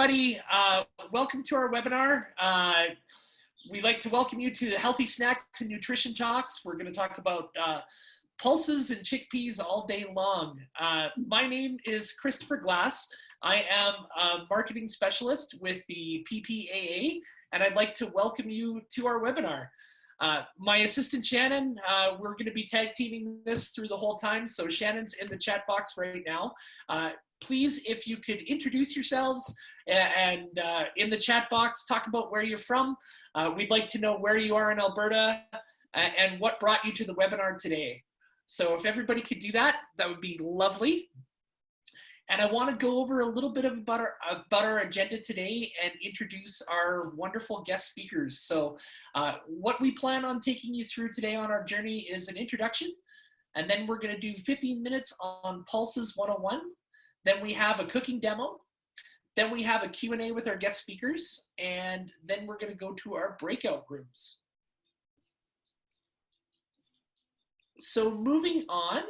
everybody. Welcome to our webinar. We'd like to welcome you to the Healthy Snacks and Nutrition Talks. We're going to talk about pulses and chickpeas all day long. My name is Christopher Glass. I am a marketing specialist with the PPAA, and I'd like to welcome you to our webinar. My assistant Shannon, we're going to be tag teaming this through the whole time, so Shannon's in the chat box right now. Please, if you could introduce yourselves and in the chat box, talk about where you're from. We'd like to know where you are in Alberta and what brought you to the webinar today. So if everybody could do that, that would be lovely. And I want to go over a little bit about our agenda today and introduce our wonderful guest speakers. So what we plan on taking you through today on our journey is an introduction, and then we're going to do 15 minutes on Pulses 101. Then we have a cooking demo. Then we have a Q&A with our guest speakers, and then we're going to go to our breakout rooms. So moving on.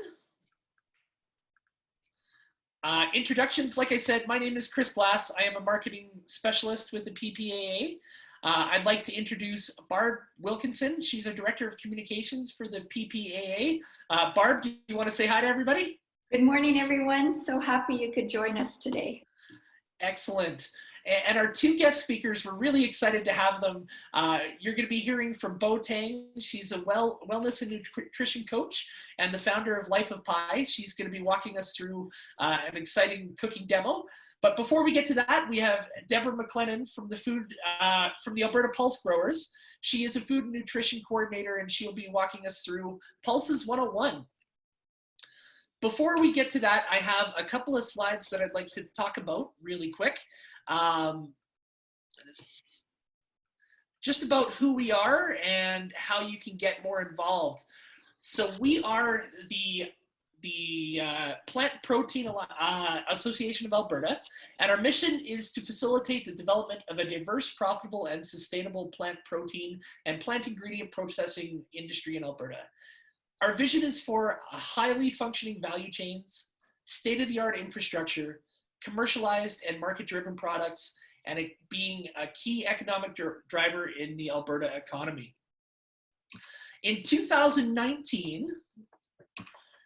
Introductions, like I said, my name is Chris Glass. I am a marketing specialist with the PPAA. I'd like to introduce Barb Wilkinson. She's a director of communications for the PPAA. Barb, do you want to say hi to everybody? Good morning, everyone. So happy you could join us today. Excellent. And our two guest speakers, we're really excited to have them. You're going to be hearing from Bo Tang. She's a wellness and nutrition coach and the founder of Life of Pie. She's going to be walking us through an exciting cooking demo. But before we get to that, we have Debra McLennan from the Alberta Pulse Growers. She is a food and nutrition coordinator, and she'll be walking us through Pulses 101. Before we get to that, I have a couple of slides that I'd like to talk about really quick. Just about who we are and how you can get more involved. So we are the Plant Protein Association of Alberta, and our mission is to facilitate the development of a diverse, profitable, and sustainable plant protein and plant ingredient processing industry in Alberta. Our vision is for highly functioning value chains, state-of-the-art infrastructure, commercialized and market-driven products, and it being a key economic driver in the Alberta economy. In 2019,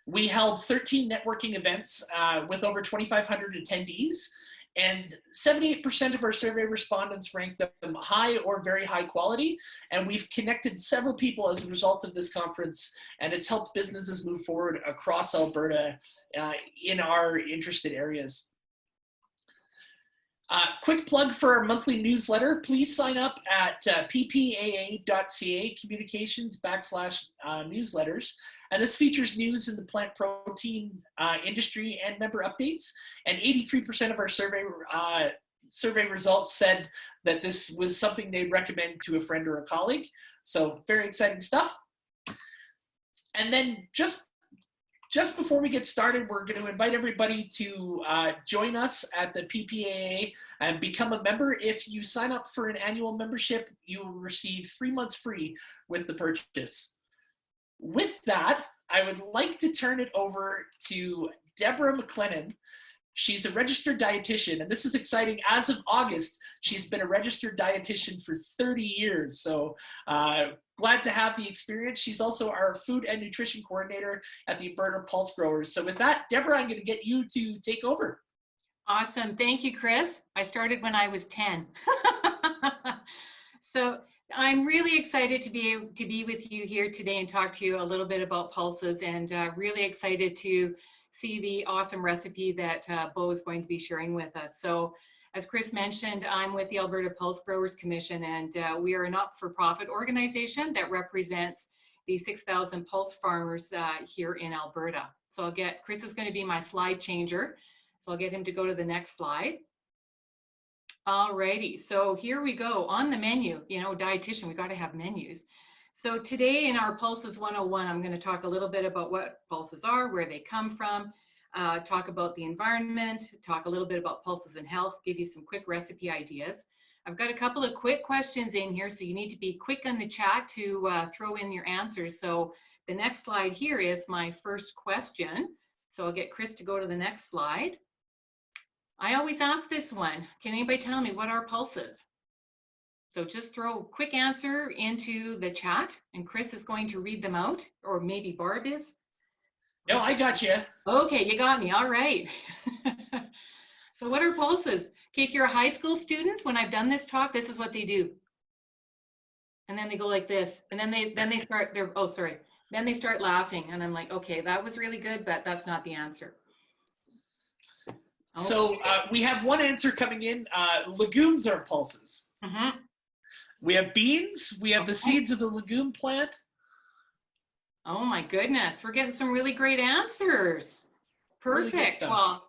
we held 13 networking events with over 2,500 attendees, and 78% of our survey respondents ranked them high or very high quality, and we've connected several people as a result of this conference, and it's helped businesses move forward across Alberta in our interested areas. Quick plug for our monthly newsletter. Please sign up at ppaa.ca communications/newsletters. And this features news in the plant protein industry and member updates. And 83% of our survey results said that this was something they'd recommend to a friend or a colleague. So very exciting stuff. And then just before we get started, we're going to invite everybody to join us at the PPAA and become a member. If you sign up for an annual membership, you will receive 3 months free with the purchase. With that, I would like to turn it over to Debra McLennan. She's a registered dietitian, and this is exciting. As of August, she's been a registered dietitian for 30 years. So glad to have the experience. She's also our food and nutrition coordinator at the Alberta Pulse Growers. So with that, Debra, I'm going to get you to take over. Awesome. Thank you, Chris. I started when I was 10. So I'm really excited to be with you here today and talk to you a little bit about pulses, and really excited to see the awesome recipe that Bo is going to be sharing with us. So as Chris mentioned, I'm with the Alberta Pulse Growers Commission, and we are a not-for-profit organization that represents the 6,000 pulse farmers here in Alberta. So Chris is going to be my slide changer. So I'll get him to go to the next slide. Alrighty, so here we go on the menu. You know, dietitian, we got to have menus. So today in our Pulses 101, I'm going to talk a little bit about what pulses are, where they come from, talk about the environment, talk a little bit about pulses and health, give you some quick recipe ideas. I've got a couple of quick questions in here, so you need to be quick on the chat to throw in your answers. So the next slide here is my first question. So I'll get Chris to go to the next slide. I always ask this one. Can anybody tell me what are pulses? So just throw a quick answer into the chat and Chris is going to read them out, or maybe Barb is. No, I got you. Okay, you got me. All right. So what are pulses? Okay, if you're a high school student, when I've done this talk, this is what they do. And then they go like this, and then they start their, oh, sorry. Then they start laughing, and I'm like, okay, that was really good, but that's not the answer. Okay. So we have one answer coming in. Legumes are pulses. Mm-hmm. We have beans. We have the seeds of the legume plant. Oh my goodness, we're getting some really great answers. Perfect. Really well,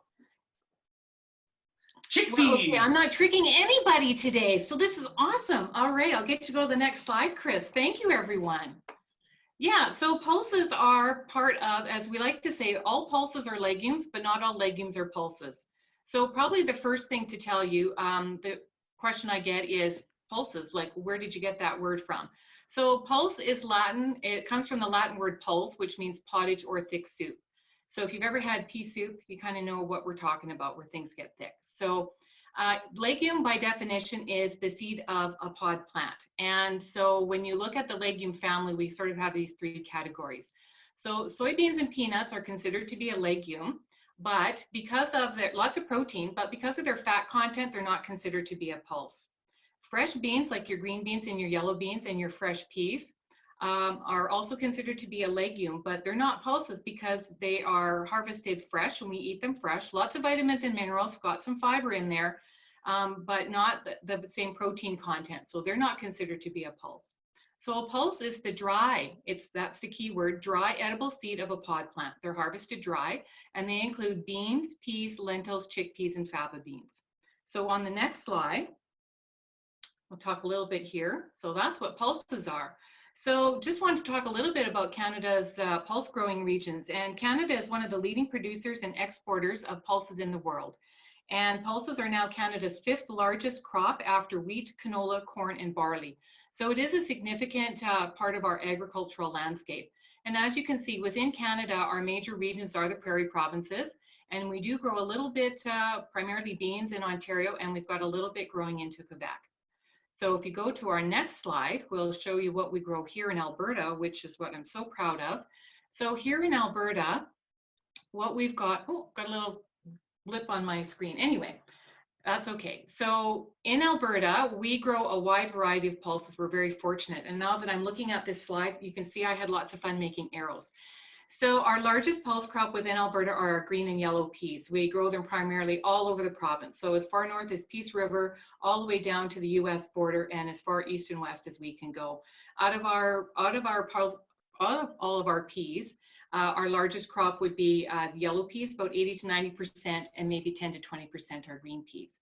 chickpeas. Well, okay, I'm not tricking anybody today, so this is awesome. All right, I'll get you to go to the next slide, Chris. Thank you, everyone. Yeah, so pulses are part of, as we like to say, all pulses are legumes, but not all legumes are pulses. So probably the first thing to tell you, the question I get is pulses, like where did you get that word from? So pulse is Latin. It comes from the Latin word pulse, which means pottage or thick soup. So if you've ever had pea soup, you kind of know what we're talking about, where things get thick. So legume by definition is the seed of a pod plant. And so when you look at the legume family, we sort of have these three categories. So soybeans and peanuts are considered to be a legume, but because of their lots of protein, but because of their fat content, they're not considered to be a pulse. Fresh beans, like your green beans and your yellow beans and your fresh peas, are also considered to be a legume, but they're not pulses because they are harvested fresh and we eat them fresh. Lots of vitamins and minerals, got some fiber in there, but not the same protein content. So they're not considered to be a pulse. So a pulse is the dry, that's the key word, dry edible seed of a pod plant. They're harvested dry and they include beans, peas, lentils, chickpeas, and faba beans. So on the next slide, we'll talk a little bit here. So that's what pulses are. So just wanted to talk a little bit about Canada's pulse growing regions. And Canada is one of the leading producers and exporters of pulses in the world. And pulses are now Canada's 5th largest crop after wheat, canola, corn, and barley. So it is a significant part of our agricultural landscape. And as you can see, within Canada, our major regions are the prairie provinces. And we do grow a little bit, primarily beans in Ontario, and we've got a little bit growing into Quebec. So if you go to our next slide, we'll show you what we grow here in Alberta, which is what I'm so proud of. So here in Alberta, what we've got, oh, got a little blip on my screen. Anyway, that's okay. So in Alberta, we grow a wide variety of pulses. We're very fortunate. And now that I'm looking at this slide, you can see I had lots of fun making arrows. So our largest pulse crop within Alberta are our green and yellow peas. We grow them primarily all over the province. So as far north as Peace River, all the way down to the US border, and as far east and west as we can go. Out of all of our peas, our largest crop would be yellow peas, about 80 to 90%, and maybe 10 to 20% are green peas.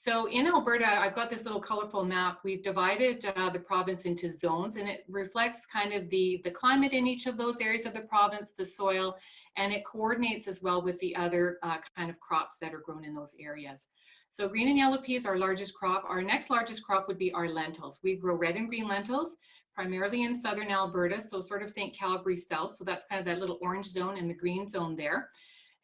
So in Alberta, I've got this little colorful map. We've divided the province into zones, and it reflects kind of the climate in each of those areas of the province, the soil, and it coordinates as well with the other kind of crops that are grown in those areas. So green and yellow peas, our largest crop. Our next largest crop would be our lentils. We grow red and green lentils, primarily in southern Alberta, so sort of think Calgary South. So that's kind of that little orange zone and the green zone there.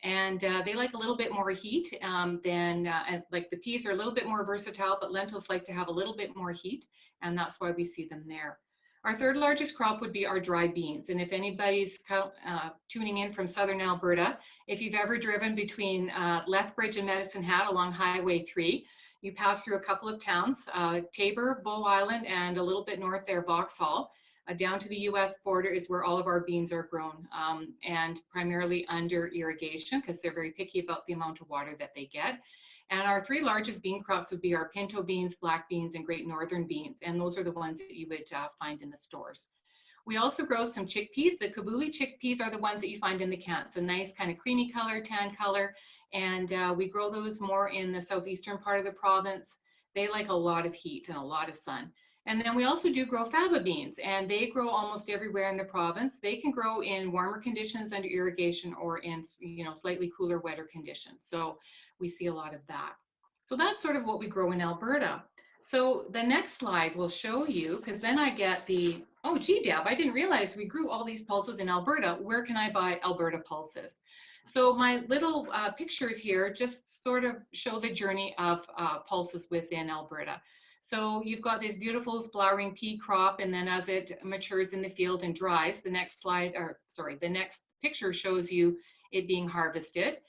And they like a little bit more heat than, like the peas are a little bit more versatile, but lentils like to have a little bit more heat, and that's why we see them there. Our third largest crop would be our dry beans. And if anybody's tuning in from southern Alberta, if you've ever driven between Lethbridge and Medicine Hat along Highway 3, you pass through a couple of towns, Tabor, Bow Island, and a little bit north there, Vauxhall. Down to the US border is where all of our beans are grown, and primarily under irrigation because they're very picky about the amount of water that they get. And our three largest bean crops would be our pinto beans, black beans, and great northern beans. And those are the ones that you would find in the stores. We also grow some chickpeas. The Kabuli chickpeas are the ones that you find in the cans, a nice kind of creamy color, tan color. And we grow those more in the southeastern part of the province. They like a lot of heat and a lot of sun. And then we also do grow faba beans, and they grow almost everywhere in the province. They can grow in warmer conditions under irrigation or in, slightly cooler, wetter conditions. So we see a lot of that. So that's sort of what we grow in Alberta. So the next slide will show you, because then I get the, oh gee, Deb, I didn't realize we grew all these pulses in Alberta. Where can I buy Alberta pulses? So my little pictures here just sort of show the journey of pulses within Alberta. So you've got this beautiful flowering pea crop, and then as it matures in the field and dries, the next picture shows you it being harvested.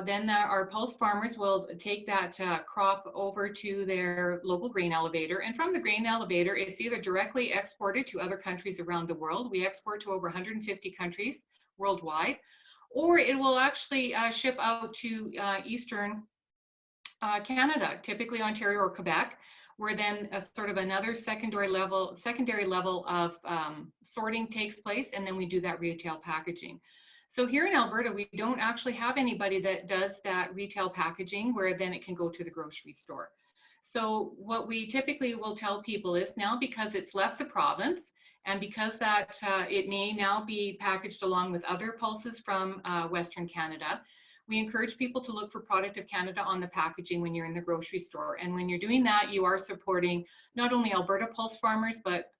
Then our pulse farmers will take that crop over to their local grain elevator, and from the grain elevator, it's either directly exported to other countries around the world. We export to over 150 countries worldwide, or it will actually ship out to Eastern Canada, typically Ontario or Quebec, where then a sort of another secondary level of sorting takes place, and then we do that retail packaging. So here in Alberta, we don't actually have anybody that does that retail packaging where then it can go to the grocery store. So what we typically will tell people is now, because it's left the province, and because that it may now be packaged along with other pulses from Western Canada, we encourage people to look for Product of Canada on the packaging when you're in the grocery store. And when you're doing that, you are supporting not only Alberta pulse farmers, but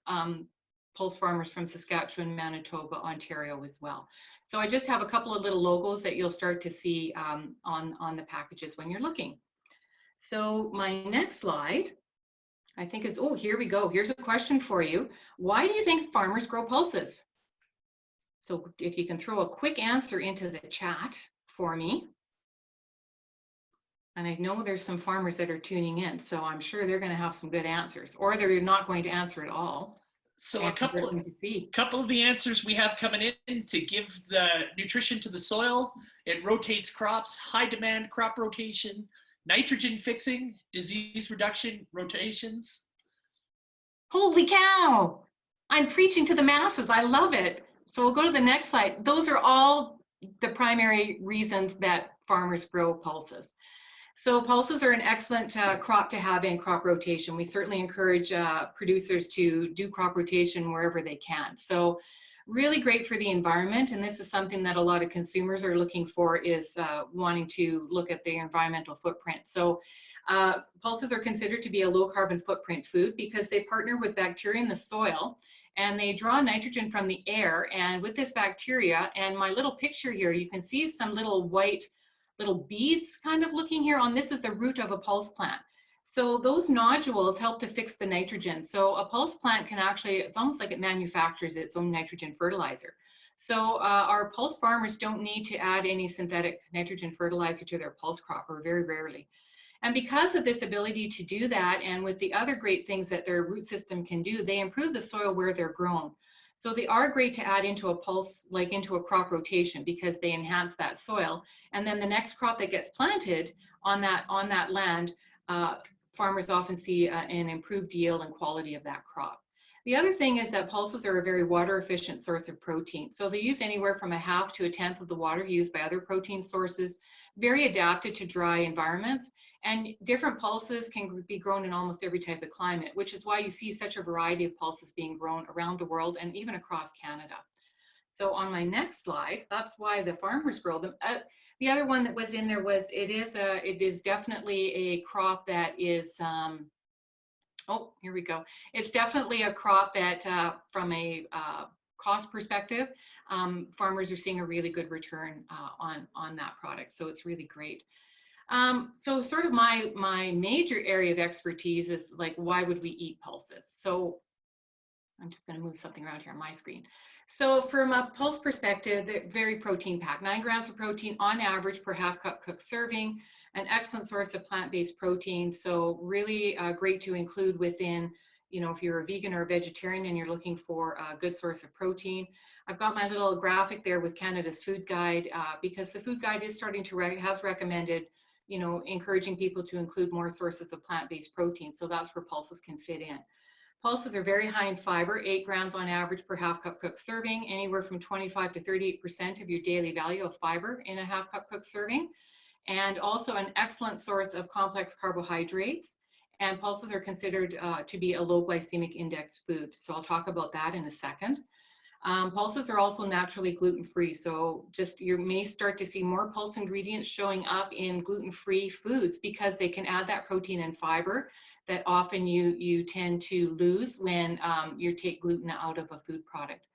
pulse farmers from Saskatchewan, Manitoba, Ontario as well. So I just have a couple of little logos that you'll start to see on the packages when you're looking. So my next slide, I think is, oh, here we go. Here's a question for you. Why do you think farmers grow pulses? So if you can throw a quick answer into the chat for me. And I know there's some farmers that are tuning in, so I'm sure they're going to have some good answers, or they're not going to answer at all. So a couple of the answers we have coming in: to give the nutrition to the soil, it rotates crops, high demand crop rotation, nitrogen fixing, disease reduction, rotations. Holy cow! I'm preaching to the masses. I love it. So we'll go to the next slide. Those are all the primary reasons that farmers grow pulses. So pulses are an excellent crop to have in crop rotation. We certainly encourage producers to do crop rotation wherever they can. So really great for the environment, and this is something that a lot of consumers are looking for, is wanting to look at their environmental footprint. So pulses are considered to be a low carbon footprint food because they partner with bacteria in the soil, and they draw nitrogen from the air. And with this bacteria, and my little picture here, you can see some little white little beads kind of looking here on, this is the root of a pulse plant. So those nodules help to fix the nitrogen. So a pulse plant can actually, it's almost like it manufactures its own nitrogen fertilizer. So our pulse farmers don't need to add any synthetic nitrogen fertilizer to their pulse crop, or very rarely. And because of this ability to do that, and with the other great things that their root system can do, they improve the soil where they're grown. So they are great to add into a pulse, like into a crop rotation, because they enhance that soil. And then the next crop that gets planted on that land, farmers often see an improved yield and quality of that crop. The other thing is that pulses are a very water efficient source of protein. So they use anywhere from 1/2 to 1/10 of the water used by other protein sources, very adapted to dry environments. And different pulses can be grown in almost every type of climate, which is why you see such a variety of pulses being grown around the world and even across Canada. So on my next slide, that's why the farmers grow them. The other one that was in there was, it is definitely a crop that is, oh, here we go. It's definitely a crop that from a cost perspective, farmers are seeing a really good return on that product. So it's really great. So sort of my major area of expertise is like, why would we eat pulses? So I'm just going to move something around here on my screen. So from a pulse perspective, they're very protein packed, 9 grams of protein on average per 1/2 cup cooked serving, an excellent source of plant-based protein. So really great to include within, you know, if you're a vegan or a vegetarian and you're looking for a good source of protein. I've got my little graphic there with Canada's Food Guide, because the Food Guide is starting to has recommended, you know, encouraging people to include more sources of plant-based protein. So that's where pulses can fit in. Pulses are very high in fiber, 8 grams on average per 1/2 cup cooked serving, anywhere from 25 to 38% of your daily value of fiber in a 1/2 cup cooked serving, and also an excellent source of complex carbohydrates. And pulses are considered to be a low glycemic index food. So I'll talk about that in a second. Pulses are also naturally gluten-free. So just, you may start to see more pulse ingredients showing up in gluten-free foods because they can add that protein and fiber that often you tend to lose when you take gluten out of a food product.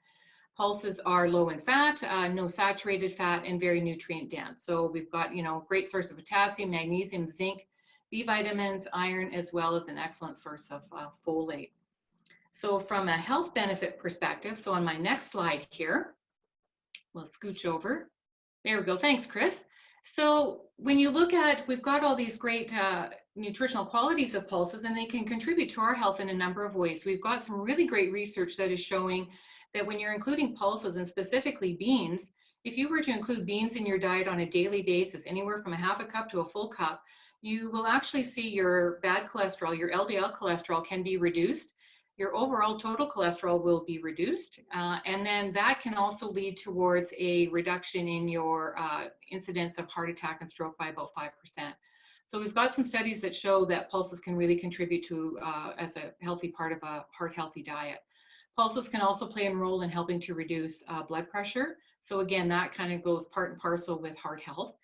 Pulses are low in fat, no saturated fat, and very nutrient dense. So we've got, great source of potassium, magnesium, zinc, B vitamins, iron, as well as an excellent source of folate. So from a health benefit perspective, so on my next slide here, we'll scooch over. There we go. Thanks, Chris. So when you look at, we've got all these great nutritional qualities of pulses, and they can contribute to our health in a number of ways. We've got some really great research that is showing that when you're including pulses, and specifically beans, if you were to include beans in your diet on a daily basis, anywhere from a half a cup to a full cup, you will actually see your bad cholesterol, your LDL cholesterol, can be reduced. Your overall total cholesterol will be reduced. And then that can also lead towards a reduction in your incidence of heart attack and stroke by about 5%. So we've got some studies that show that pulses can really contribute to as a healthy part of a heart healthy diet. Pulses can also play a role in helping to reduce blood pressure. So again, that kind of goes part and parcel with heart health.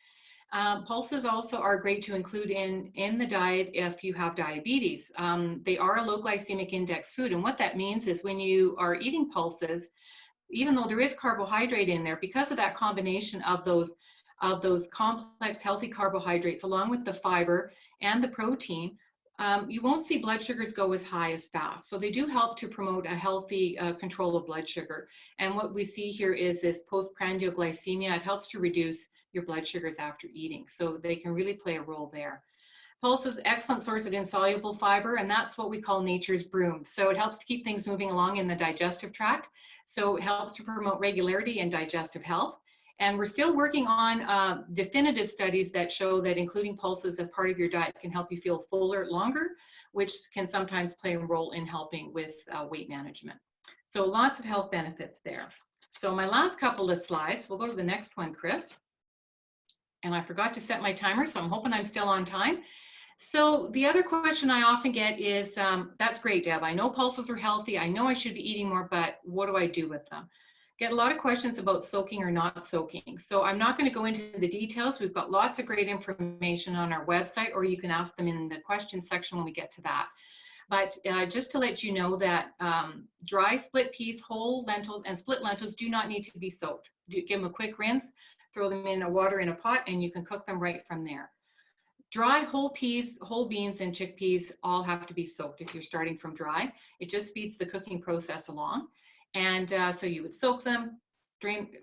Pulses also are great to include in the diet if you have diabetes. They are a low glycemic index food, and what that means is when you are eating pulses, even though there is carbohydrate in there, because of that combination of those complex healthy carbohydrates along with the fiber and the protein, you won't see blood sugars go as high as fast. So they do help to promote a healthy control of blood sugar. And what we see here is this postprandial glycemia. It helps to reduce your blood sugars after eating. So they can really play a role there. Pulses, excellent source of insoluble fiber, and that's what we call nature's broom. So it helps to keep things moving along in the digestive tract. So it helps to promote regularity and digestive health. And we're still working on definitive studies that show that including pulses as part of your diet can help you feel fuller longer, which can sometimes play a role in helping with weight management. So lots of health benefits there. So my last couple of slides, we'll go to the next one, Chris. And I forgot to set my timer, so I'm hoping I'm still on time. So the other question I often get is, that's great, Deb. I know pulses are healthy. I know I should be eating more, but what do I do with them? Get a lot of questions about soaking or not soaking. So I'm not going to go into the details. We've got lots of great information on our website, or you can ask them in the question section when we get to that. But just to let you know that dry split peas, whole lentils, and split lentils do not need to be soaked. Give them a quick rinse, throw them in water in a pot, and you can cook them right from there. Dry whole peas, whole beans, and chickpeas all have to be soaked if you're starting from dry. It just speeds the cooking process along. And so you would soak them,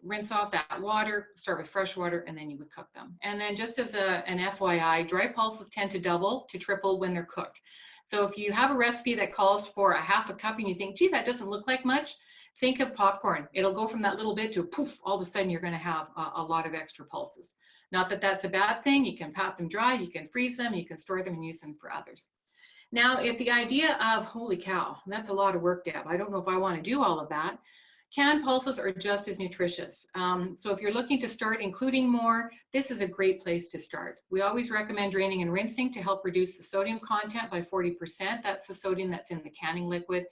rinse off that water, start with fresh water, and then you would cook them. And then just as an FYI, dry pulses tend to double to triple when they're cooked. So if you have a recipe that calls for a half a cup and you think, gee, that doesn't look like much, think of popcorn. It'll go from that little bit to poof, all of a sudden you're going to have a lot of extra pulses. Not that that's a bad thing. You can pat them dry, you can freeze them, you can store them and use them for others. Now, if the idea of, holy cow, that's a lot of work, Deb, I don't know if I want to do all of that, canned pulses are just as nutritious. So if you're looking to start including more, this is a great place to start. We always recommend draining and rinsing to help reduce the sodium content by 40%. That's the sodium that's in the canning liquid.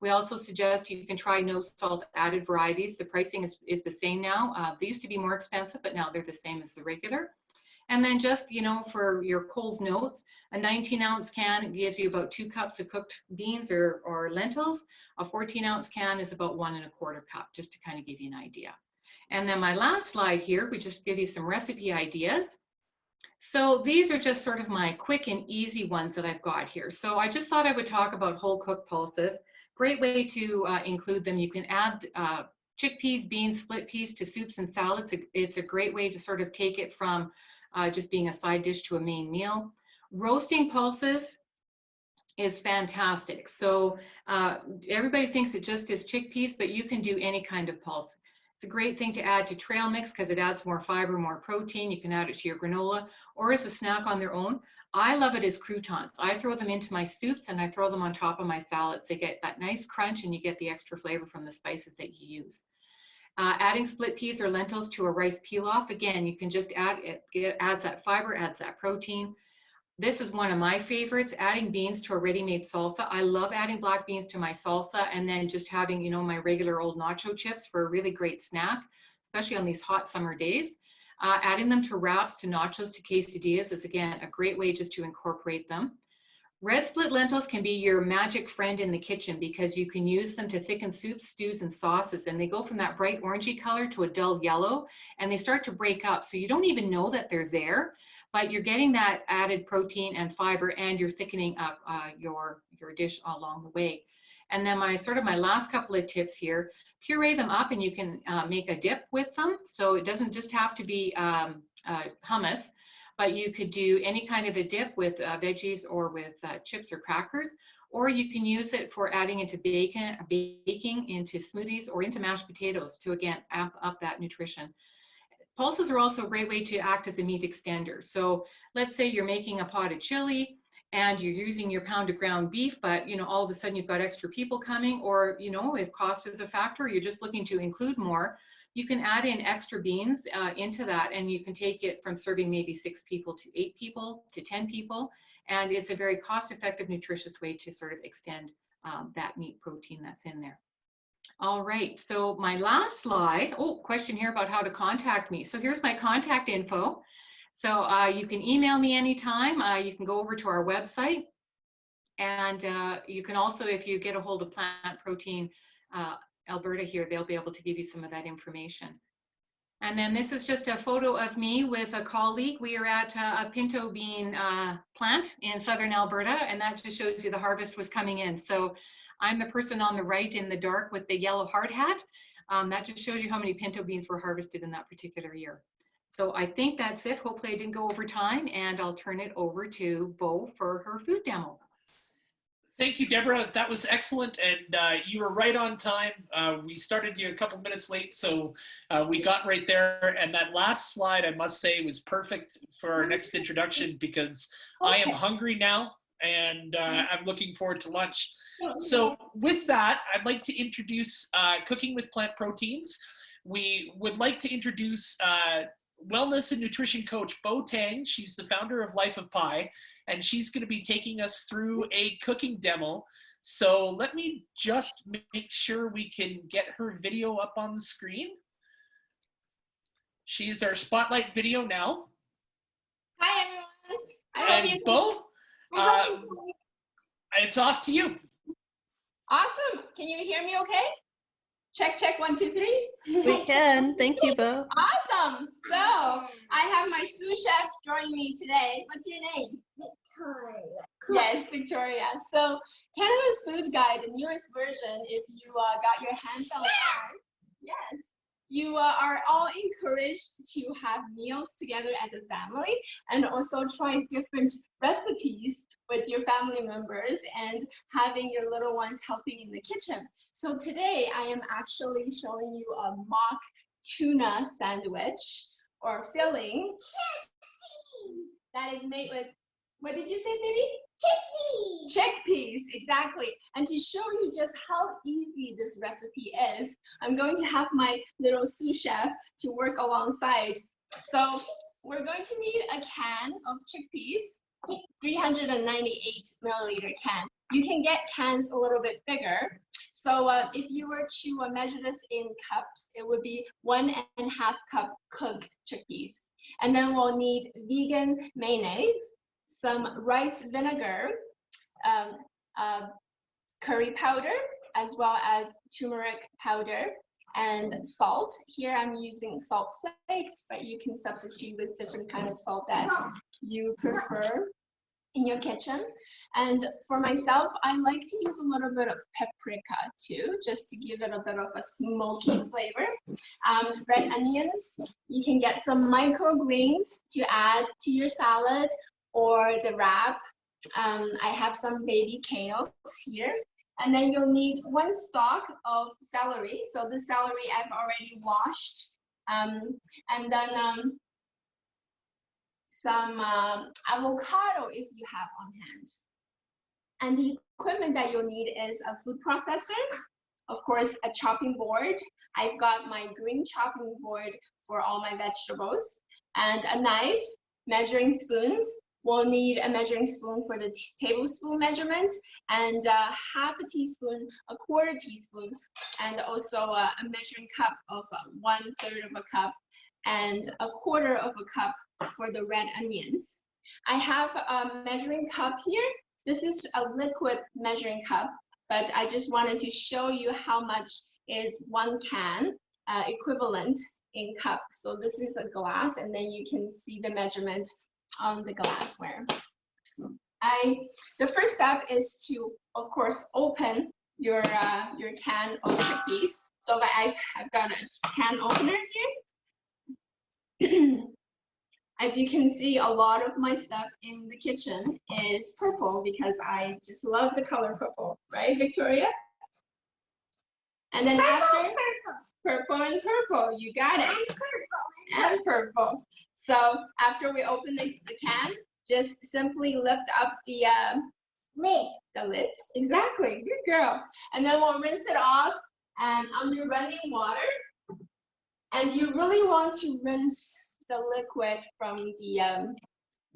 We also suggest you can try no salt added varieties. The pricing is the same now. They used to be more expensive, but now they're the same as the regular. And then just, for your Coles Notes, a 19-ounce can gives you about 2 cups of cooked beans or lentils. A 14-ounce can is about 1 1/4 cup, just to kind of give you an idea. And then my last slide here, we just give you some recipe ideas. So these are just sort of my quick and easy ones that I've got here. So I just thought I would talk about whole cooked pulses. Great way to include them. You can add chickpeas, beans, split peas to soups and salads. It's a great way to sort of take it from just being a side dish to a main meal. Roasting pulses is fantastic. So everybody thinks it just is chickpeas, but you can do any kind of pulse. It's a great thing to add to trail mix because it adds more fiber, more protein. You can add it to your granola or as a snack on their own. I love it as croutons. I throw them into my soups and I throw them on top of my salads. They get that nice crunch and you get the extra flavor from the spices that you use. Adding split peas or lentils to a rice pilaf, again, you can just add it. It adds that fiber, adds that protein. This is one of my favorites, adding beans to a ready-made salsa. I love adding black beans to my salsa and then just having, my regular old nacho chips for a really great snack, especially on these hot summer days. Adding them to wraps, to nachos, to quesadillas is, again, a great way just to incorporate them. Red split lentils can be your magic friend in the kitchen because you can use them to thicken soups, stews, and sauces, and they go from that bright orangey color to a dull yellow, and they start to break up, so you don't even know that they're there, but you're getting that added protein and fiber, and you're thickening up your dish along the way. And then my last couple of tips here: puree them up, and you can make a dip with them, so it doesn't just have to be hummus. But you could do any kind of a dip with veggies or with chips or crackers, or you can use it for adding into baking into smoothies or into mashed potatoes to, again, amp up that nutrition. Pulses are also a great way to act as a meat extender. So let's say you're making a pot of chili and you're using your pound of ground beef, but all of a sudden you've got extra people coming, or if cost is a factor, you're just looking to include more. You can add in extra beans into that, and you can take it from serving maybe 6 people to 8 people to 10 people. And it's a very cost-effective, nutritious way to sort of extend that meat protein that's in there. All right, so my last slide, question here about how to contact me. So here's my contact info. So you can email me anytime. You can go over to our website. And you can also, if you get a hold of Plant Protein Alberta here, they'll be able to give you some of that information. And then this is just a photo of me with a colleague. We are at a pinto bean plant in southern Alberta, and that just shows you the harvest was coming in. So I'm the person on the right in the dark with the yellow hard hat. That just shows you how many pinto beans were harvested in that particular year. So I think that's it. Hopefully I didn't go over time, and I'll turn it over to Bo for her food demo. Thank you, Debra. That was excellent, and you were right on time. We started you a couple minutes late, so we got right there. And that last slide, I must say, was perfect for our next introduction, because I am hungry now, and I'm looking forward to lunch. So with that, I'd like to introduce Cooking with Plant Proteins. We would like to introduce wellness and nutrition coach Bo Tang. She's the founder of Life of Pi, and she's going to be taking us through a cooking demo. So let me just make sure we can get her video up on the screen. She is our spotlight video now. Hi, everyone. And Bo, it's off to you. Awesome. Can you hear me okay? Check, check, 1, 2, 3. We can. Thank you, Bo. Awesome. So I have my sous chef joining me today. What's your name? Victoria. Yes, Victoria. So Canada's Food Guide, the newest version, if you got your hands on it, yes, you are all encouraged to have meals together as a family, and also try different recipes with your family members and having your little ones helping in the kitchen. So today I am actually showing you a mock tuna sandwich or filling that is made with, what did you say, baby? Chickpeas. Chickpeas, exactly. And to show you just how easy this recipe is, I'm going to have my little sous chef to work alongside. So we're going to need a can of chickpeas. 398 milliliter can. You can get cans a little bit bigger. So if you were to measure this in cups, it would be 1.5 cup cooked chickpeas. And then we'll need vegan mayonnaise, some rice vinegar, curry powder, as well as turmeric powder, and salt. Here I'm using salt flakes, but you can substitute with different kind of salt that you prefer in your kitchen. And for myself, I like to use a little bit of paprika too, just to give it a bit of a smoky flavor. Red onions, you can get some microgreens to add to your salad or the wrap. I have some baby kales here. And then you'll need 1 stalk of celery. So the celery I've already washed. And then some avocado if you have on hand. And the equipment that you'll need is a food processor, of course, a chopping board. I've got my green chopping board for all my vegetables, and a knife, measuring spoons. We'll need a measuring spoon for the tablespoon measurement, and half a teaspoon, a quarter teaspoon, and also a measuring cup of 1/3 of a cup, and a quarter of a cup for the red onions. I have a measuring cup here this is a liquid measuring cup, but I just wanted to show you how much is 1 can equivalent in cup. So this is a glass, and then you can see the measurement on the glassware. The first step is to, of course, open your can of chickpeas. So I've got a can opener here. As you can see, a lot of my stuff in the kitchen is purple because I just love the color purple, right, Victoria? And then after purple and purple, you got it. And purple. So after we open the can, just simply lift up the lid. The lid, exactly, good girl. And then we'll rinse it off and under running water. And you really want to rinse the liquid from the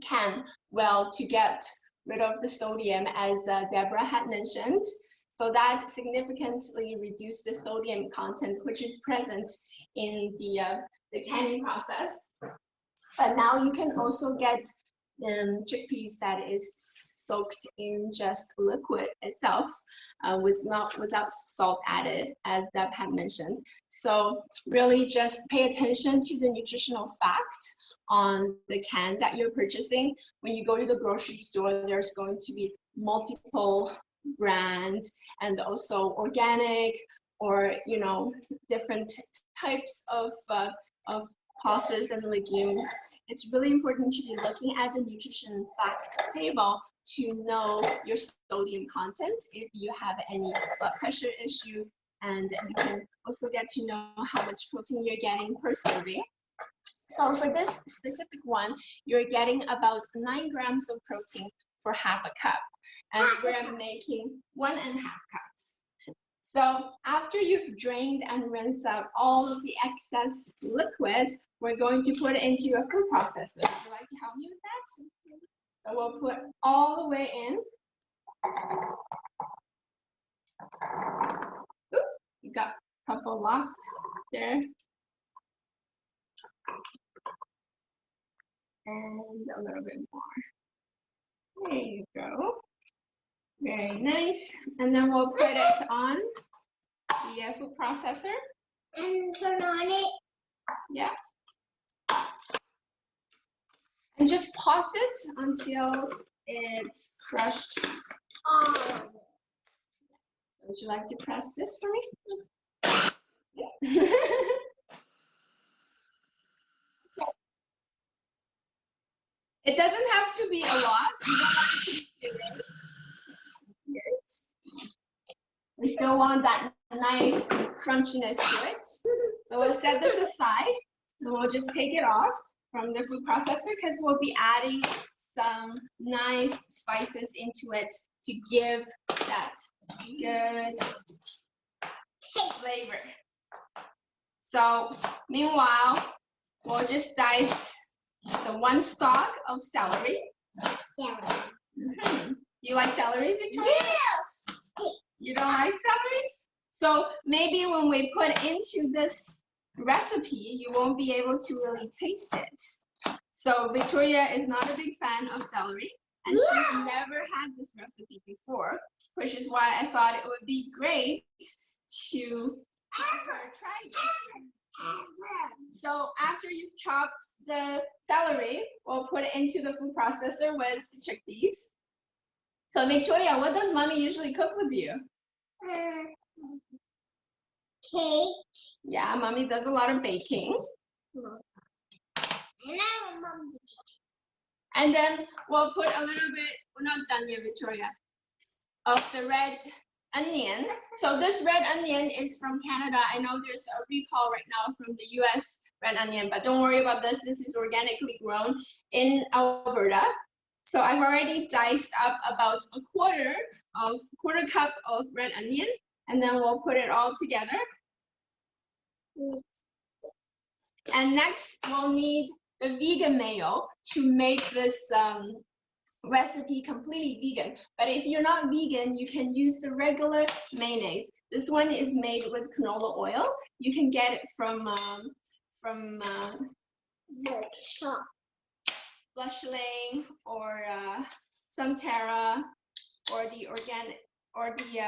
can well to get rid of the sodium, as Debra had mentioned. So that significantly reduced the sodium content which is present in the canning process. But now you can also get chickpeas that is soaked in just liquid itself, without salt added, as Deb had mentioned. So really just pay attention to the nutritional fact on the can that you're purchasing. When you go to the grocery store, there's going to be multiple brands and also organic or different types of pulses and legumes. It's really important to be looking at the nutrition fact table to know your sodium content if you have any blood pressure issue, and you can also get to know how much protein you're getting per serving. So for this specific one, you're getting about 9 grams of protein for half a cup, and we're making 1.5 cups. So after you've drained and rinsed out all of the excess liquid, we're going to put it into a food processor. Would you like to help me with that? So we'll put all the way in. Oop, you got a couple lost there. And a little bit more. There you go. Very nice. And then we'll put it on the food processor. And turn on it. Yeah. And just pause it until it's crushed. So would you like to press this for me? Yeah. It doesn't have to be a lot. We don't want it to be too big. We still want that nice crunchiness to it. So we'll set this aside and we'll just take it off from the food processor because we'll be adding some nice spices into it to give that good flavor. So meanwhile, we'll just dice the 1 stalk of celery. Mm-hmm. You like celery, Victoria? Yes. You don't like celery? So maybe when we put into this recipe, you won't be able to really taste it. So Victoria is not a big fan of celery, and she's never had this recipe before, which is why I thought it would be great to have her try it. So after you've chopped the celery, we'll put it into the food processor with the chickpeas. So Victoria, what does mommy usually cook with you? Cake. Yeah, mommy does a lot of baking. And then we'll put a little bit, we're not done yet, Victoria, of the red onion. So this red onion is from Canada. I know there's a recall right now from the US red onion, but don't worry about this. This is organically grown in Alberta. So I've already diced up about a quarter cup of red onion, and then we'll put it all together. And next we'll need the vegan mayo to make this recipe completely vegan. But if you're not vegan, you can use the regular mayonnaise. This one is made with canola oil. You can get it from the shop, Blush Lane or Sunterra, or the organic or the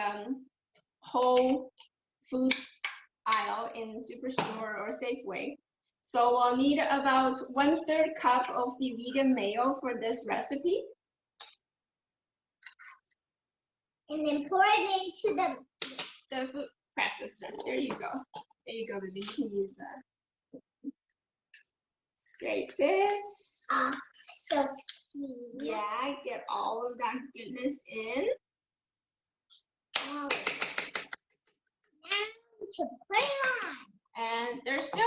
whole foods aisle in Superstore or Safeway. So we'll need about 1/3 cup of the vegan mayo for this recipe. And then pour it into the food processor. There you go. There you go, baby. You can use that. Scrape this. so cute. Yeah, get all of that goodness in. Now to put it on. And there's still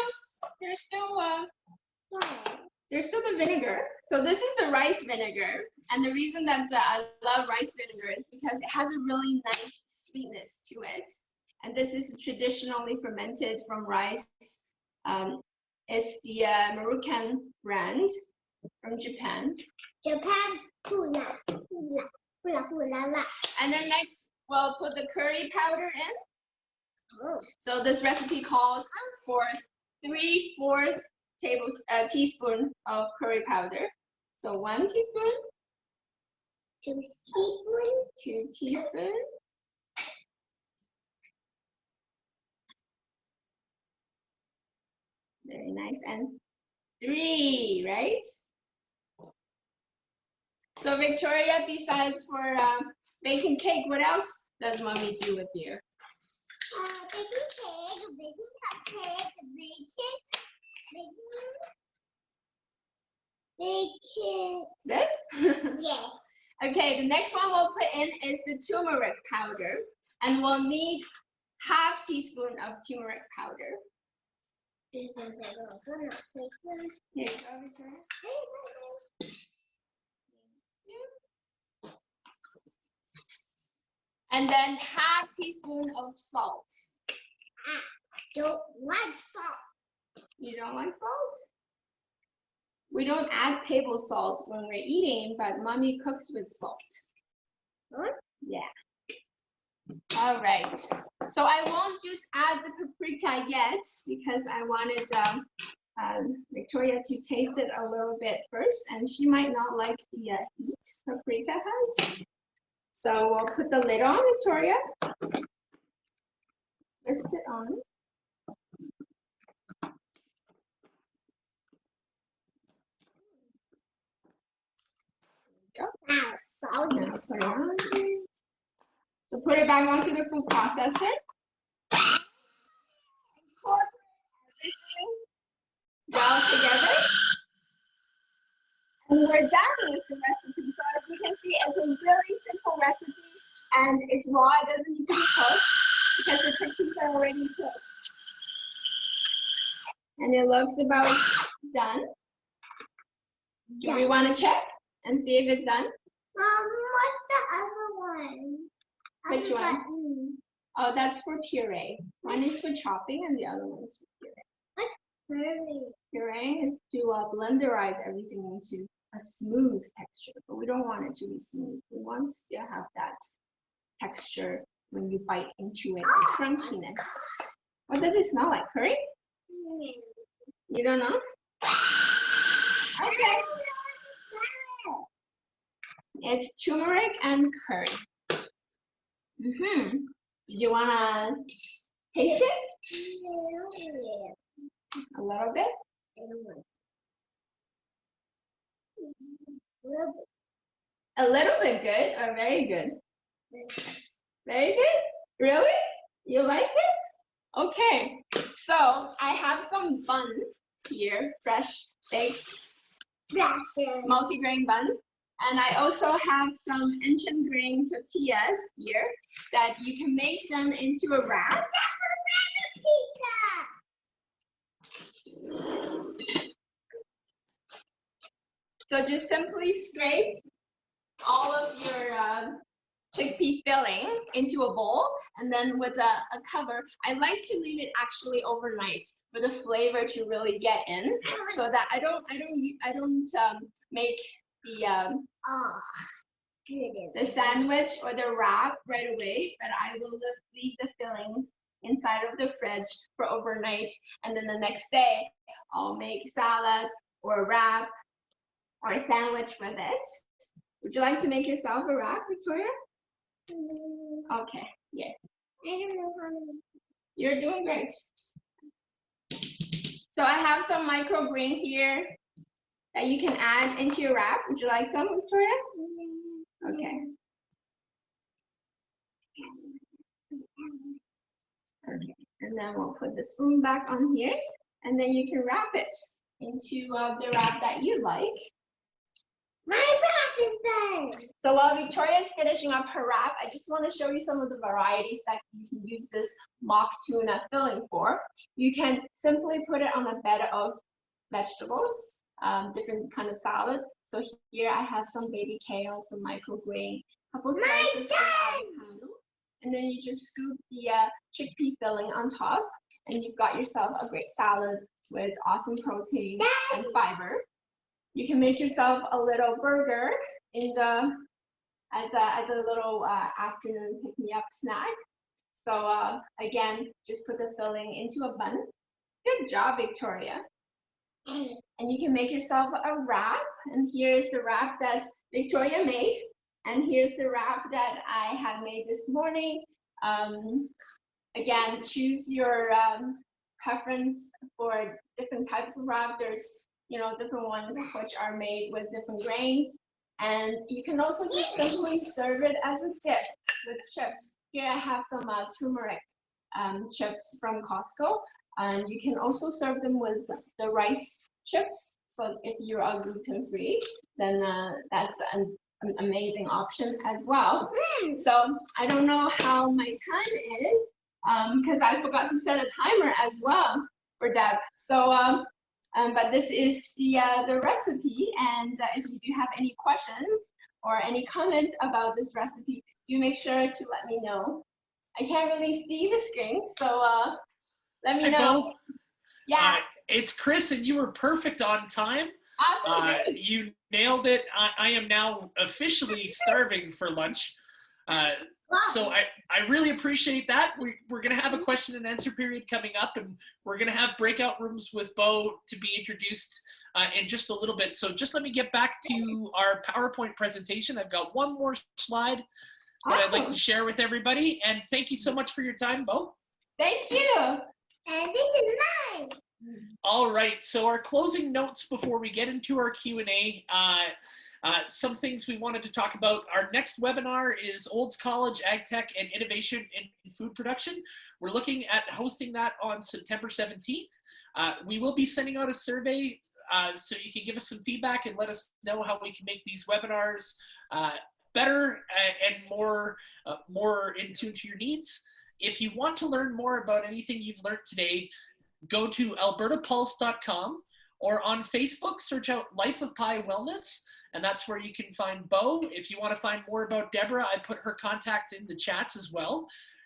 the vinegar. So this is the rice vinegar. And the reason that I love rice vinegar is because it has a really nice sweetness to it. And this is traditionally fermented from rice. It's the Marukan brand from Japan. Japan, Tuna. And then next, we'll put the curry powder in. Oh. So this recipe calls for 3/4 teaspoon of curry powder. So 1 teaspoon. 2 teaspoons. 2 teaspoons. Very nice. And 3, right? So Victoria, besides for baking cake, what else does mommy do with you? Baking cupcake, baking. This? Yes. Okay, the next one we'll put in is the turmeric powder. And we'll need 1/2 teaspoon of turmeric powder. Here you go, Victoria. And then 1/2 teaspoon of salt. I don't like salt. You don't like salt? We don't add table salt when we're eating, but mommy cooks with salt. Huh? Yeah. All right. So I won't just add the paprika yet because I wanted Victoria to taste it a little bit first, and she might not like the heat paprika has. So we'll put the lid on, Victoria. Twist it on. So put it back onto the food processor. Pour everything well together. And we're done with the recipe. So as you can see, it's a really simple recipe and it's raw. It doesn't need to be cooked because the chickpeas are already cooked. And it looks about done. Do we want to check and see if it's done? What's the other one? Which Other one? button. Oh, that's for puree. One is for chopping and the other one is for puree. Curry. Puree is to blenderize everything into a smooth texture, but we don't want it to be smooth. We want to still have that texture when you bite into it, the crunchiness. What does it smell like? Curry? You don't know? Okay. It's turmeric and curry. Did you want to taste it? A little bit? A little bit good or very good? Very good? Really? You like it? Okay, so I have some buns here, fresh baked multi-grain buns. And I also have some ancient grain tortillas here that you can make them into a wrap. So just simply scrape all of your chickpea filling into a bowl, and then with a cover, I like to leave it actually overnight for the flavor to really get in, so that I don't make the sandwich or the wrap right away, but I will leave the fillings inside of the fridge for overnight, and then the next day I'll make salad or a wrap or a sandwich with it. Would you like to make yourself a wrap, Victoria? Okay, yeah. I don't know how to. You're doing great. So I have some microgreen here that you can add into your wrap. Would you like some, Victoria? Okay. Okay. And then we'll put the spoon back on here, and then you can wrap it into the wrap that you like. My wrap is done. So while Victoria is finishing up her wrap, I just want to show you some of the varieties that you can use this mock tuna filling for. You can simply put it on a bed of vegetables, different kind of salad. So here I have some baby kale, some microgreen, a couple slices of avocado, and then you just scoop the chickpea filling on top, and you've got yourself a great salad with awesome protein and fiber. You can make yourself a little burger in the as a little afternoon pick-me-up snack. So again, just put the filling into a bun. Good job, Victoria. And you can make yourself a wrap. And here's the wrap that Victoria made. And here's the wrap that I had made this morning. Again, choose your preference for different types of wrap. There's different ones which are made with different grains. And you can also just simply serve it as a dip with chips. Here I have some turmeric chips from Costco. And you can also serve them with the rice chips. So if you are gluten-free, then that's an amazing option as well. So I don't know how my time is because I forgot to set a timer as well for Deb. So but this is the recipe, and if you do have any questions or any comments about this recipe, do make sure to let me know. I can't really see the screen, so let me know. Bo. Yeah. It's Chris, and you were perfect on time. Awesome. You nailed it. I am now officially starving for lunch. So I really appreciate that. We're going to have a question and answer period coming up, and we're going to have breakout rooms with Bo to be introduced in just a little bit. So just let me get back to our PowerPoint presentation. I've got one more slide that I'd like to share with everybody. And thank you so much for your time, Bo. Thank you. And this is mine. All right, so our closing notes before we get into our Q&A. Some things we wanted to talk about. Our next webinar is Olds College Ag Tech and Innovation in Food Production. We're looking at hosting that on September 17th. We will be sending out a survey so you can give us some feedback and let us know how we can make these webinars better and more in tune to your needs. If you want to learn more about anything you've learned today, go to albertapulse.com, or on Facebook, search out Life of Pi Wellness, and that's where you can find Bo. If you want to find more about Debra, I put her contact in the chats as well.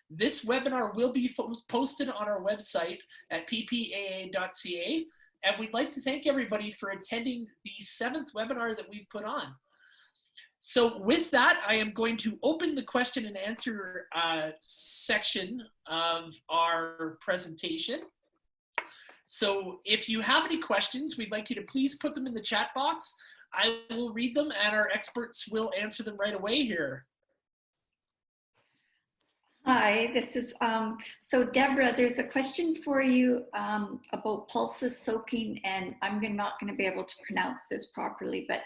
This webinar will be posted on our website at ppaa.ca, and we'd like to thank everybody for attending the 7th webinar that we've put on. So with that, I am going to open the question and answer section of our presentation. So if you have any questions, we'd like you to please put them in the chat box. I will read them and our experts will answer them right away here. Hi, this is, so Debra, there's a question for you about pulses soaking, and I'm not going to be able to pronounce this properly, but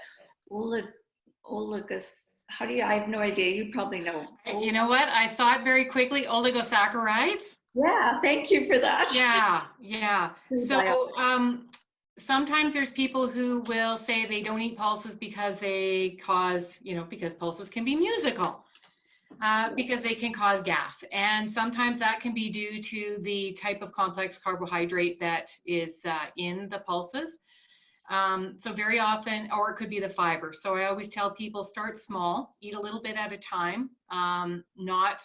how do you, I have no idea, you probably know. You know what, I saw it very quickly, oligosaccharides. Yeah, thank you for that. Yeah. So sometimes there's people who will say they don't eat pulses because they cause, because pulses can be musical, because they can cause gas. And sometimes that can be due to the type of complex carbohydrate that is in the pulses. So very often, or it could be the fiber. So I always tell people start small, eat a little bit at a time, not,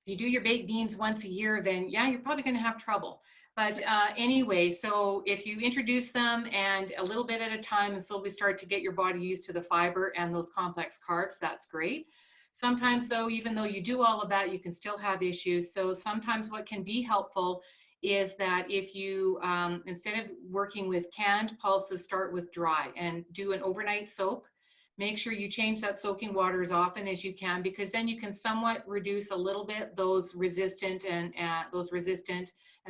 if you do your baked beans once a year, then yeah, you're probably going to have trouble. But anyway, so if you introduce them and a little bit at a time and slowly start to get your body used to the fiber and those complex carbs, that's great. Sometimes though, even though you do all of that, you can still have issues. So sometimes what can be helpful is that if you, instead of working with canned pulses, start with dry and do an overnight soak. make sure you change that soaking water as often as you can, because then you can somewhat reduce a little bit those resistant and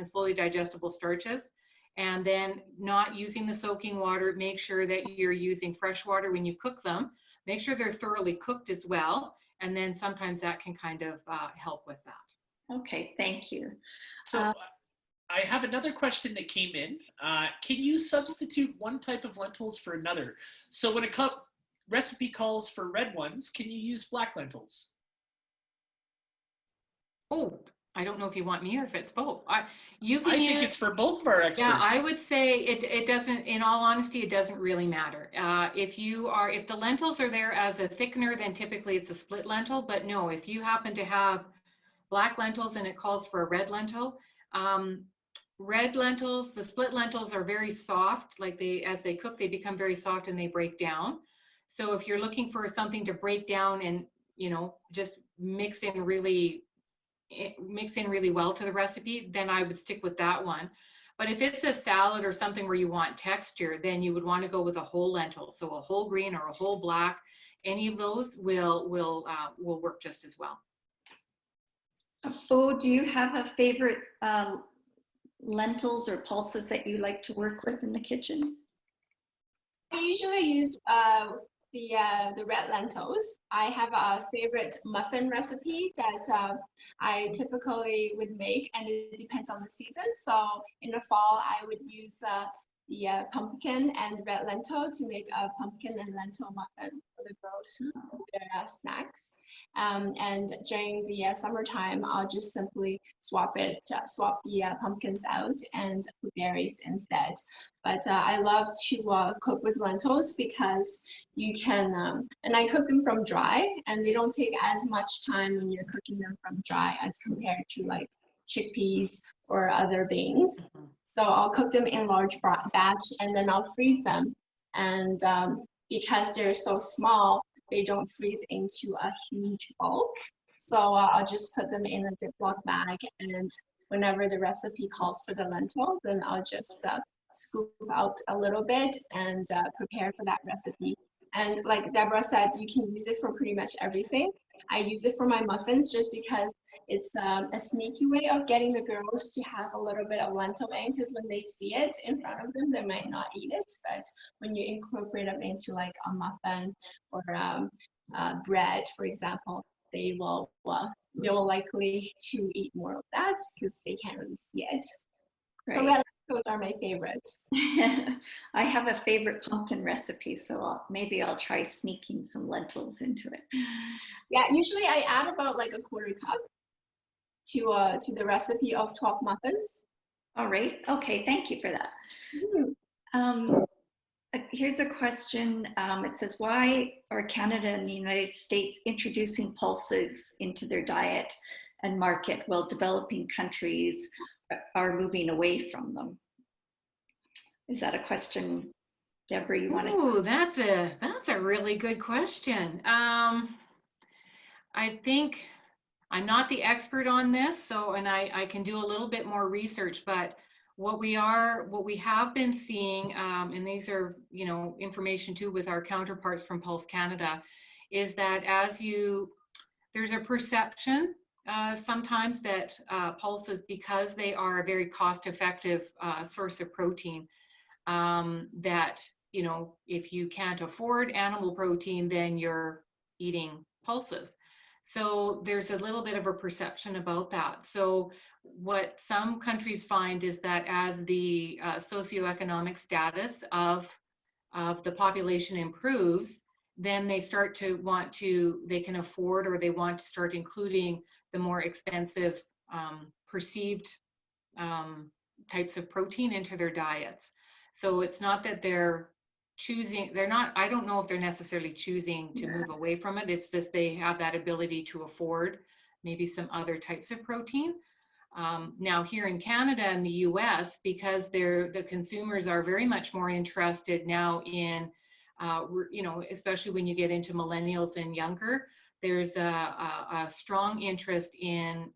slowly digestible starches. And then not using the soaking water, make sure that you're using fresh water when you cook them. Make sure they're thoroughly cooked as well. And then sometimes that can kind of help with that. Okay, thank you. So I have another question that came in. Can you substitute one type of lentils for another? So when a recipe calls for red ones, can you use black lentils? Oh, I don't know if you want me or if it's both. I think it's for both of our experts. Yeah, I would say it doesn't, in all honesty, it doesn't really matter. If the lentils are there as a thickener, then typically it's a split lentil. But no, if you happen to have black lentils and it calls for a red lentil, red lentils, the split lentils are very soft. Like as they cook, they become very soft and they break down. So if you're looking for something to break down and, just mix in really well to the recipe, then I would stick with that one. But if it's a salad or something where you want texture, then you would want to go with a whole lentil. So a whole green or a whole black, any of those will work just as well. Bo, do you have a favorite lentils or pulses that you like to work with in the kitchen? I usually use the red lentils. I have a favorite muffin recipe that I typically would make, and it depends on the season. So in the fall, I would use the pumpkin and red lentil to make a pumpkin and lentil muffin for the girls for their snacks. And during the summertime, I'll just simply swap the pumpkins out and put berries instead. But I love to cook with lentils because you can, and I cook them from dry, and they don't take as much time when you're cooking them from dry as compared to like chickpeas or other beans. So I'll cook them in large batch and then I'll freeze them. And because they're so small, they don't freeze into a huge bulk. So I'll just put them in a Ziploc bag, and whenever the recipe calls for the lentil, then I'll just scoop out a little bit and prepare for that recipe. And like Debra said, you can use it for pretty much everything. I use it for my muffins just because it's a sneaky way of getting the girls to have a little bit of lentil in, because when they see it in front of them, they might not eat it. But when you incorporate them into like a muffin or bread, for example, they will likely to eat more of that because they can't really see it. Right. So those are my favorites. I have a favorite pumpkin recipe, so maybe I'll try sneaking some lentils into it. Yeah, usually I add about like a quarter cup to the recipe of 12 muffins. All right. Okay. Thank you for that. Here's a question. It says, why are Canada and the United States introducing pulses into their diet and market while developing countries are moving away from them? Is that a question, Debra, you want to? Oh, that's a really good question. I think I'm not the expert on this, and I can do a little bit more research, but what we have been seeing, and these are, information too with our counterparts from Pulse Canada, is that there's a perception sometimes that pulses, because they are a very cost-effective source of protein, that, if you can't afford animal protein, then you're eating pulses. So there's a little bit of a perception about that. So what some countries find is that as the socioeconomic status of the population improves, then they start to they can afford, or they want to start including the more expensive perceived types of protein into their diets. So it's not that I don't know if they're necessarily choosing to move away from it. It's just they have that ability to afford maybe some other types of protein. Now here in Canada and the US, because the consumers are very much more interested now in, especially when you get into millennials and younger, there's a strong interest in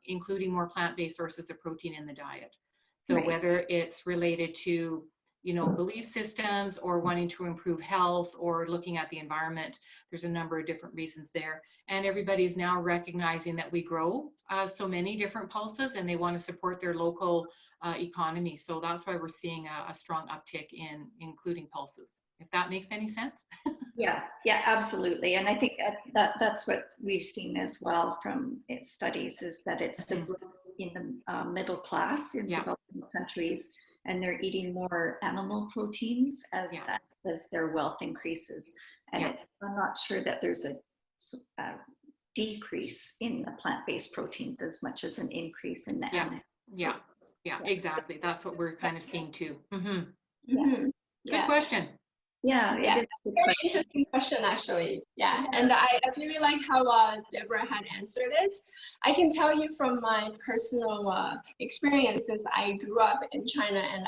including more plant-based sources of protein in the diet. So whether it's related to, you know, belief systems or wanting to improve health or looking at the environment. There's a number of different reasons there. And everybody's now recognizing that we grow so many different pulses, and they want to support their local economy. So that's why we're seeing a strong uptick in including pulses, if that makes any sense. Yeah, yeah, absolutely. And I think that's what we've seen as well from its studies, is that it's the growth in the middle class in developing countries, and they're eating more animal proteins as their wealth increases. And I'm not sure that there's a decrease in the plant-based proteins as much as an increase in the animal. Yeah, exactly. That's what we're kind of seeing too. Good question. Yeah, it is a very interesting question, actually. Yeah, and I really like how Debra had answered it. I can tell you from my personal experiences, I grew up in China, and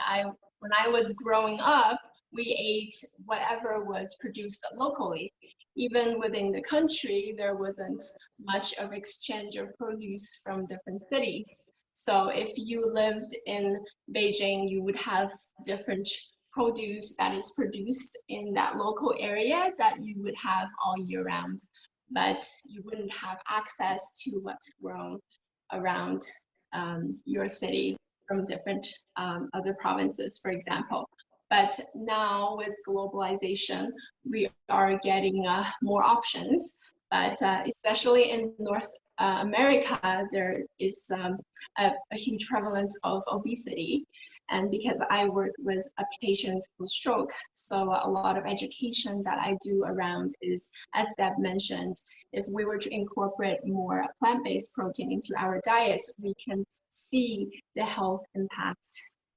when I was growing up, we ate whatever was produced locally. Even within the country, there wasn't much of exchange of produce from different cities. So if you lived in Beijing, you would have different produce that is produced in that local area that you would have all year round, but you wouldn't have access to what's grown around your city from different other provinces, for example. But now with globalization, we are getting more options, but especially in North America, there is a huge prevalence of obesity. And because I work with patients with stroke, so a lot of education that I do around is, as Deb mentioned, if we were to incorporate more plant-based protein into our diet, we can see the health impact,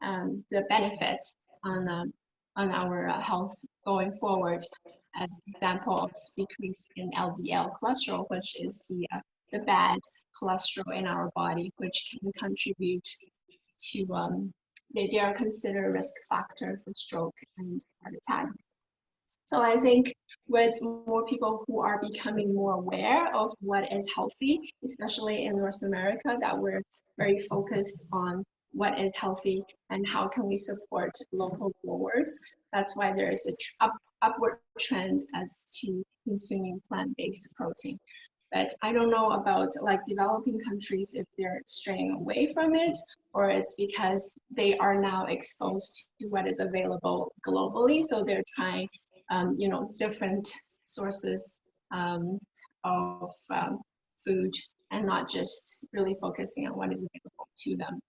the benefit on our health going forward. As example of decrease in LDL cholesterol, which is the bad cholesterol in our body, which can contribute to they are considered a risk factor for stroke and heart attack. So I think with more people who are becoming more aware of what is healthy, especially in North America, that we're very focused on what is healthy and how can we support local growers. That's why there is a upward trend as to consuming plant-based protein. But I don't know about like developing countries if they're straying away from it, or it's because they are now exposed to what is available globally. So they're trying, different sources of food and not just really focusing on what is available to them.